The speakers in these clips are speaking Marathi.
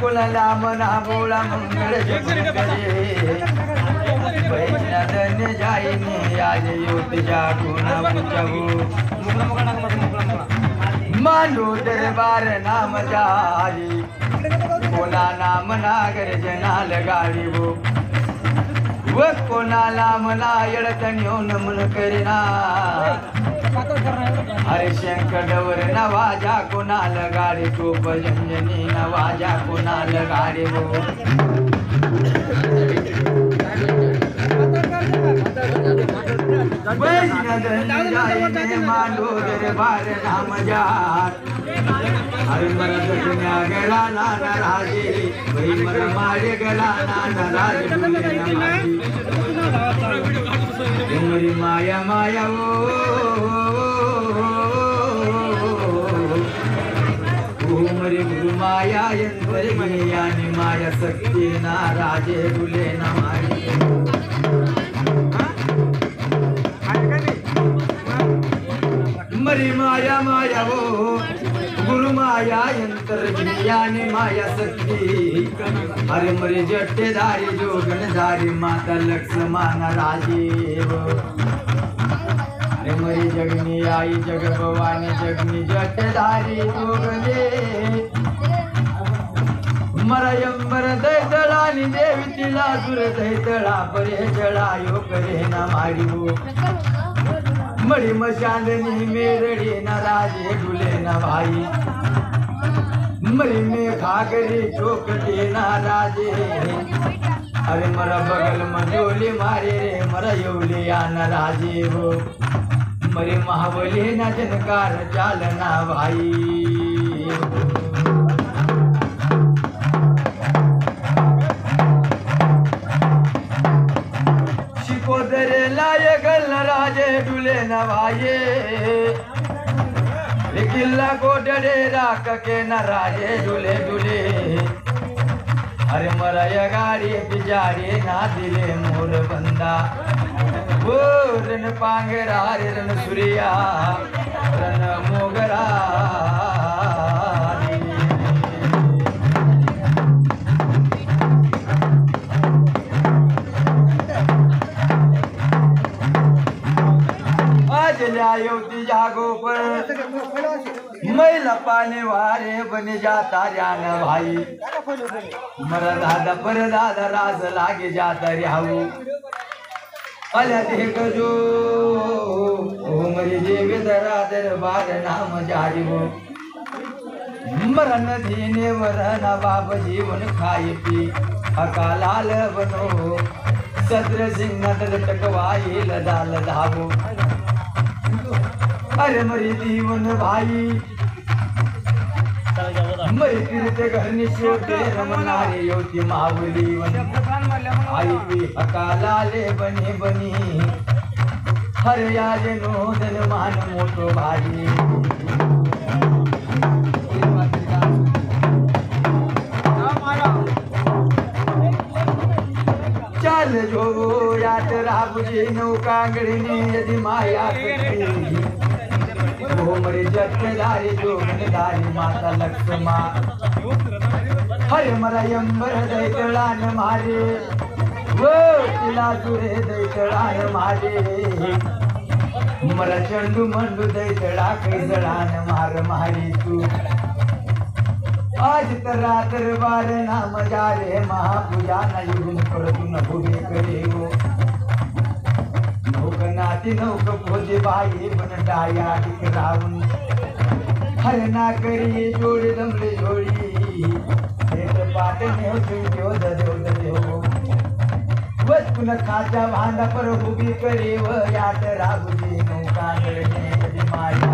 कुणाला मना बोला मंगल जगन करे बैजना धन्य जाईने आज योती जागुना पुचवू मांडू दरबार नाम जाई कोणा नाम नागर जनाल गाडी व कोणाला मना येडतन येऊन मन करीना हरे शंकर नवाजा कोणाल गाडी टोप झंझनी नवाजा कोणाल गाडी मांडो दरबार नाम जात हरे मर दुनिया गला नाना राजे वही मर मारे गला नाना राज उमरी माया माया उमरी गुरु माया यंत्री यानी माया शक्ती ना राजे डुले ना मारी मरी माया माया वो गुरु माया यंत्र यानी माया शक्ती हरे मरी जट्टेदारी जोगनधारी माता लक्ष्मण राजीव हरे मरी जगनी आई जग भवानी जगनी जट्टेदारी जोगने मरयंबर दैतळानी देवी तिला सुर दैतळा परे जळायो करे ना मारिवो मड़ी मशांदनी मेरड़ी न राजे डुले न भाई मरी में खागरी चौकटी न राजे अरे मरा बगल मंजोली मारे रे मरा योलिया न राजे हो मरी महाबली न जनकार चालना भाई शिकोदरे लाये गल राजे डुले नवाये किल्ला को डरे राख के न राजे डुले डुले अरे मराया गाड़ी बिजारे ना दिले मोर बंदा ओ रन पांगरा रन सूर्या रन मोगरा योती जागो पर मैला पाने वारे बने जाता जान भाई मरा दादा पर दादा राज लागे जाता रिहाऊ अल्या देख जो ओ मरी देवी दरा दरबार नाम जारी हो मरन धीने वरन बाब जीवन खाए पी अकालाल बनो सद्र सिंह नदर टकवाई लदा लदावो अरे मरी जीवन भाई मरी फिरते घर निशोते रमनारे योती मावली आई पी अकालाले बनी बनी हर याद नोदन मान मोटो भाई चल जो याद राबुजी नौकांगड़ी यदि माया वो मरे जट्टेदारी जोगनधारी माता लक्ष्मा हरे मरा यंबर दैतळान मारे वो तिला सुरे दैतळान मारे मरा चंडू मंडू दैतळा कैजळान मार मारी तू आज तर रात्र बार नाम जारे महापूजा न युगुन परतून भुगे करे गो नाती नौक भोजे बाई बन डाया रावण हर ना करी जोड़ी दमले जोड़ी एक पाट ने हो ददेव बस पुन खाचा भांडा पर हुबी करे व यात राबुजी नौका ने यदि माया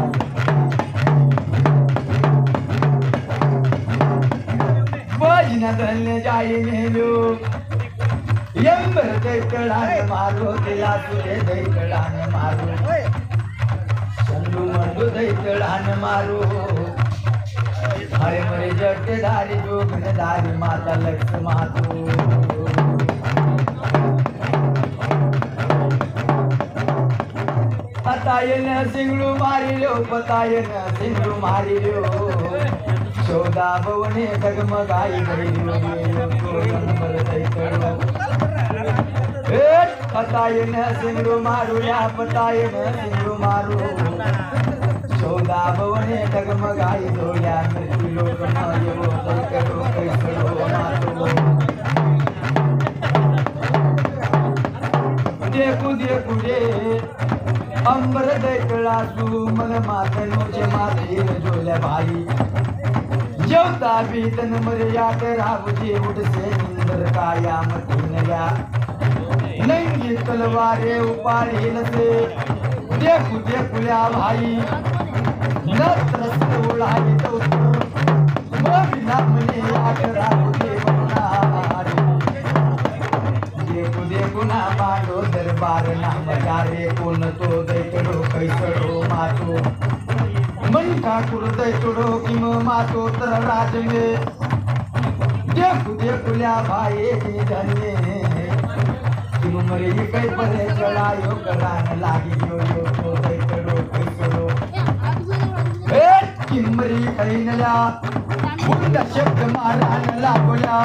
बजना धन्य जाई ने लोग यंबर दैतळान मारो तिला तुले दैतळान मारो संडू मंडू दैतळान मारो हरे मरे जट्टेदारी जोगनधारी माता लक्ष्मा तू पतायन सिंगळू मारिलो पतायन सिंगळू मारिलो चौदा भवने डगमगाई पतायन सिंगरू मारू या पतायन सिंगरू मारू चौदा भवने डगमगाई डोल्या मृत्यू लोक येवो करो कैसरो मारू देखू देखू रे अंबर दैतळा तू मन मातनोचे मातीर जोल्या भाई जेवता बीतन मर्याद रावजी उठसे इंदर काया मतीनल्या नंगी तलवारे उपाडील से देखू देखूल्या भाई नत्रस ओळाई दौत मोबिना मने याद रावजी वनारी देखू देखू ना मांडो दरबार ना मजारे कोण तो दैतडो कैसडो मातो मन ठाकुर दैतडो किम मातो तर राज में देखू देखूल्या भाई धन्य किम मरे कै परे चढ़ायो करान लागी यो यो तो दैतडो कैसडो ए किम मरी कैनल्या बुंद शब्द मारान लागोल्या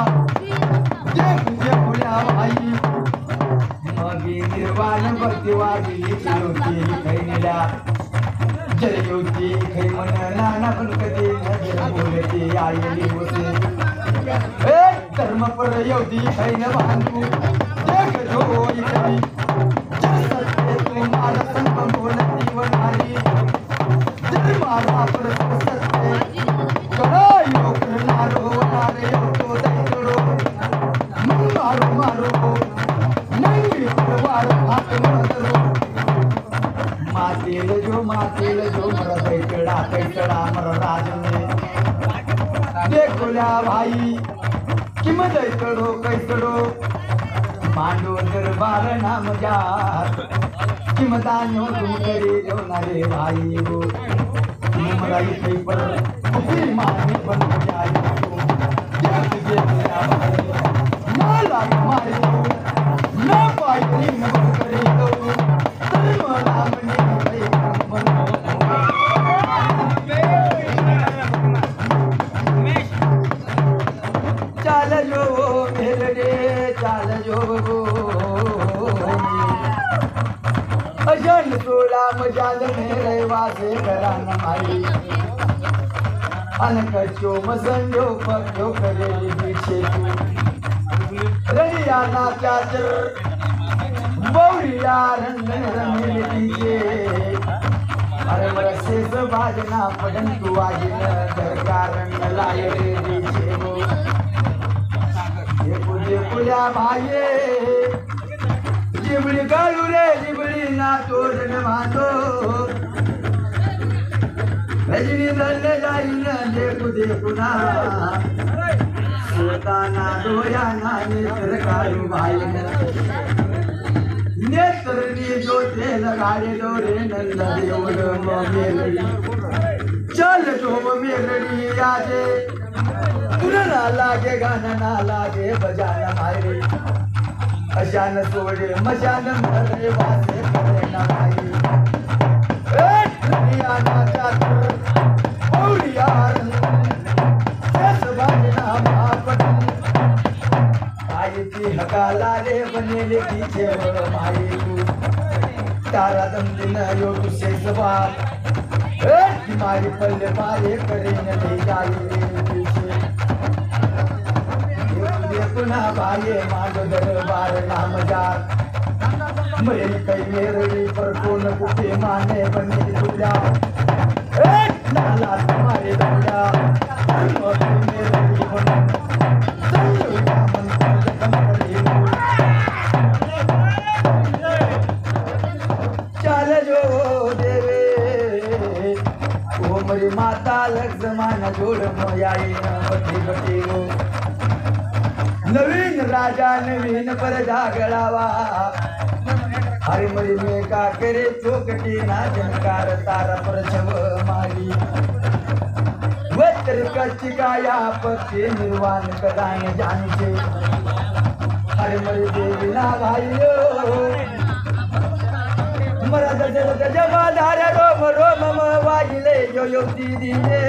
देखू देखूल्या भाई मगी निर्वाण भक्ती वागली चिरोती खैनल्या जलयोती खै मन नाना पण कधी नजर बोलती आईली होते ए धर्म पर योधी खैन बांधू देख जो इकरी जल सत्य तुम्हारा संग बोलती वनारी जल मारा पर सत्य करायो करनारो वनारे यो तो दैतडो मारो मारो नंगी परवार हात मदरो मातेल जो मर दैतडा कैसडा मर राज में देखोल्या भाई किम दैतडो कैसडो मांडो दरबार नाम जार किम दान्यो तुम करे जो नारे भाई वो मराई कई पर अपनी मानी बन जाई तो देख देखोल्या भाई ना लाग मारे ना पाई न करे तो धर्म नाम ने चाल जो मेरे चाल जो अजन तोला मजाल मेरे वासे करान माई अनकचो मसंजो पक्यो करे पीछे तू रनिया ना चाचर बौरिया रंग रंग लीजिए अरे बरसे से बाजना पडन तू आजिन दरकार रंग लाए रे दीछे वो ये पुल्या भाई जिबड़ी गालू रे जिबड़ी ना तोड़न मातो रजनी दलने जाई न देखू ना सोताना दोया ना नेत्र कालू भाई नेत्रनी जो ते लगाड़े दोरे नंद देवल मेलड़ी चल जो मेलड़ी आजे ना लागे गाना ना लागे बजाना मारे अशान सोडे मशान मरे वासे करे ना भाई ए दुनिया ना चाकर औरिया सेस बाजना मापन आई थी हकाला रे बनेले पीछे माई तू तारा दम दिन यो तू सेस बात ए मारी पल्ले मारे करे न ले जाई पीछे पुना भाई मांडो दरबार नाम जार मेरी कई मेरड़ी पर कौन कुटे माने बने दुला नाला तुम्हारे दुला मेरड़ी बने चल जो देवे ओ मेरी माता लग जमाना जोड़ मोयाई न बटी बटी वो नवीन राजा नवीन पर जागळावा हरी मरी में का करे चौकटी ना जनकार तारा पर छव मारी वत्र कच्ची काया पत्ते निर्वाण कदान जानचे हरी मरी देवी ना भाईयो मरा दजल जमादार रोम रोम वाजले यो यो दीदी रे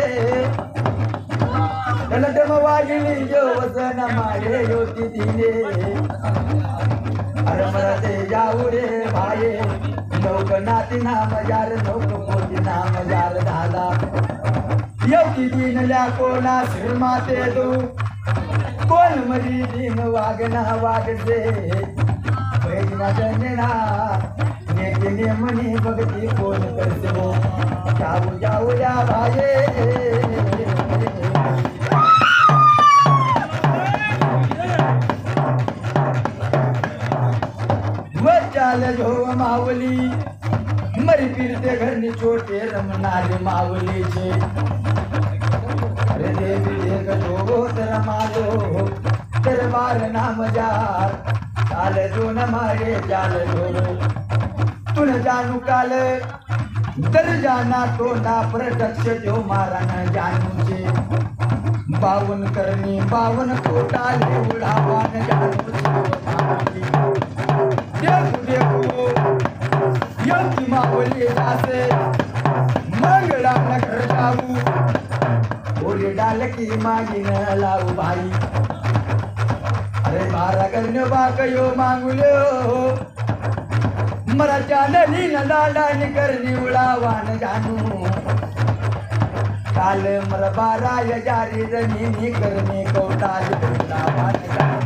लटम वागिली जो वसन माये योती दिने अरे मरते जाऊ रे भाये नौक नाती नाम जार नौक पोती नाम जार दादा योती दिनल्या कोणा श्रीमाते दू कोण मरी दिन वागना वागते बैना जनेना नेते मनी भक्ती कोण करते हो जाऊ जाऊ या भाये चाल जो मावली मरी फिरते घरनी छोटे रमणारे मावली छे अरे देवी देख जो रमालो दरबार नाम जार चाल जो न मारे चाल जो तुन जानू काल दर जाना तो ना प्रत्यक्ष जो मारा न जानू छे बावन करनी बावन कोटाले उड़ावा न जानू छे देखो देखो योगी मावली जासे मंगला नगर जाऊ ओरे डाल की मागी न लाऊ भाई अरे मारा करने बाकयो मांगू लो मरा चांदनी न डाला करनी उड़ावा न जानू काल मर बारा यजारी रनी करने को डाल उड़ावा न जानू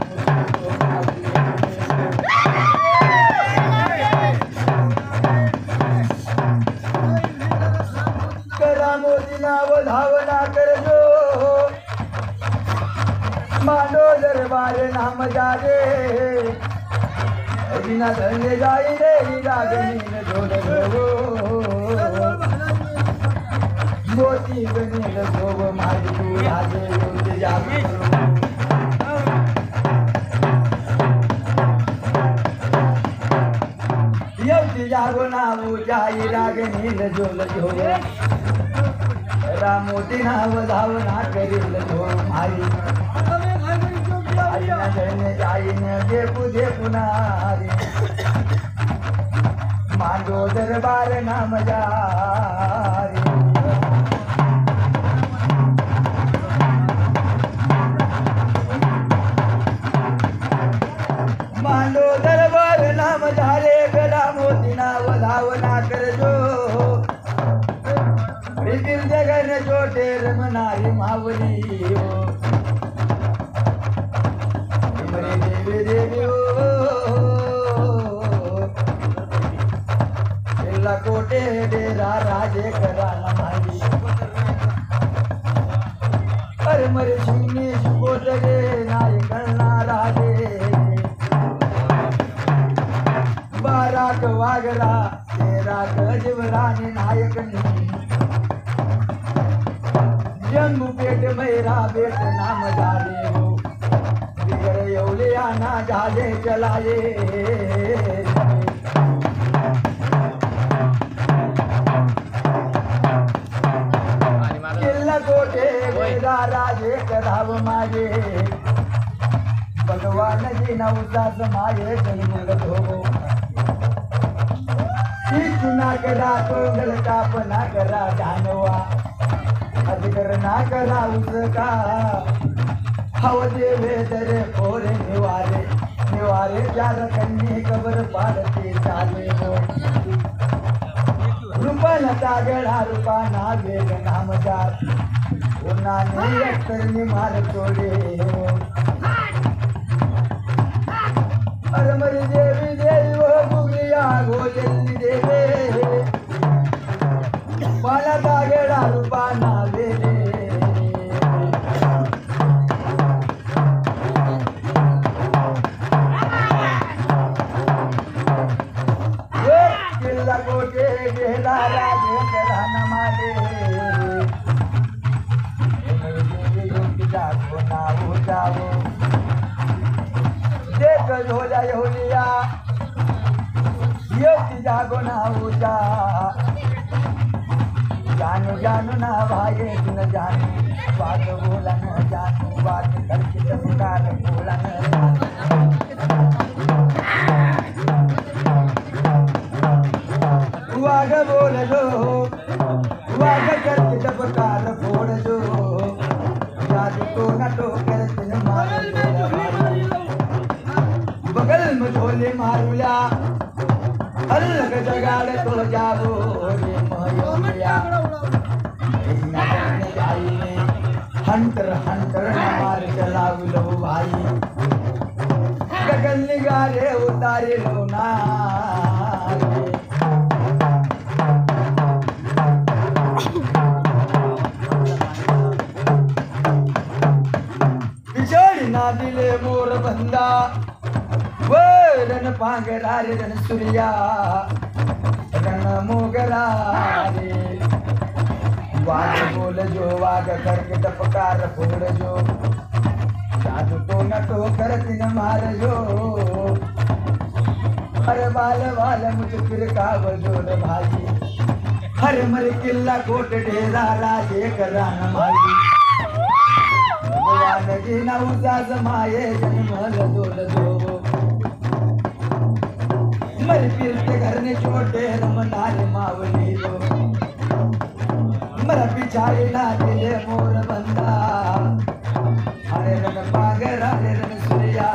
धावना करजो मांडो दरबार नाम जागे बिना धन्य जाई रे रागनी न जोड़ो मोती बने लगो मारी तू राजे योद जागो योद जागो नाम जाई रागनी न जोड़ो मोती नाव धावना करील तो मारी जाईने देखू देखू नारी मांडो दरबार नाम जारी मांडो दरबार नाम झाले गला मोती नाव धावना करजो जगन छोटे रमनारी मावली हो मरे देवी देवी हो कोटे डेरा राजे करा नमाई अरे मरे सुनी सुकोट रे नाय करना राजे बाराक वागरा तेरा गजवरानी नायक नी जम्मू पेट मेरा बेट नाम जाले हो बिगर योले आना जाले चलाए किल्ला कोटे मेरा राजे कराव माये भगवान जी न उदास माये जन्मगत हो चुना करा तो गलता पना करा जानवा अजगर ना करा उसका हव देवे दरे खोरे निवारे निवारे चार कन्ने कबर पाडते चाले हो रूपन तागड़ा रूपा ना वेग नाम जात उन्ना ने अक्तर निमार छोड़े हो अरे मरी देवी देवी वो गुगलिया गोजली देवे पाला तागड़ा रूपा ना वेले किल्ला कोटे गेला राजे करा नमाले जागो नाऊ जाओ देख झोला होलिया योगी जागो नाऊ जा जानू जानू ना भाई न जानू बात बोला न जानू बात करके चमकार बोला न वाग बोल जो वाग करके चमकार फोड़ जो जादू मावले मारुल्या अलग जगाड तो जावो रे मयूरिया हंटर हंटर मार चलावलो भाई गगन निगारे उतारे लो ना बिछोड़ी ना दिले मोर बंदा रण पांगरा रे रण सूर्या रण मोगरा रे वाग बोल जो वाग करक टपकार फोड़ जो जादू तो नटो करत न मार जो हर बाल बाल मुझ फिर काव जोड़ भाई हर मर किल्ला कोट ढेरा राजे करा न माई भगवान जी न उसा समाये जन्मल जोड़ दो मर फिर के घर ने छोटे रमनार मावली दो मर पिछाड़ी ना दिले मोर बंदा अरे रन पागर अरे रन सूर्या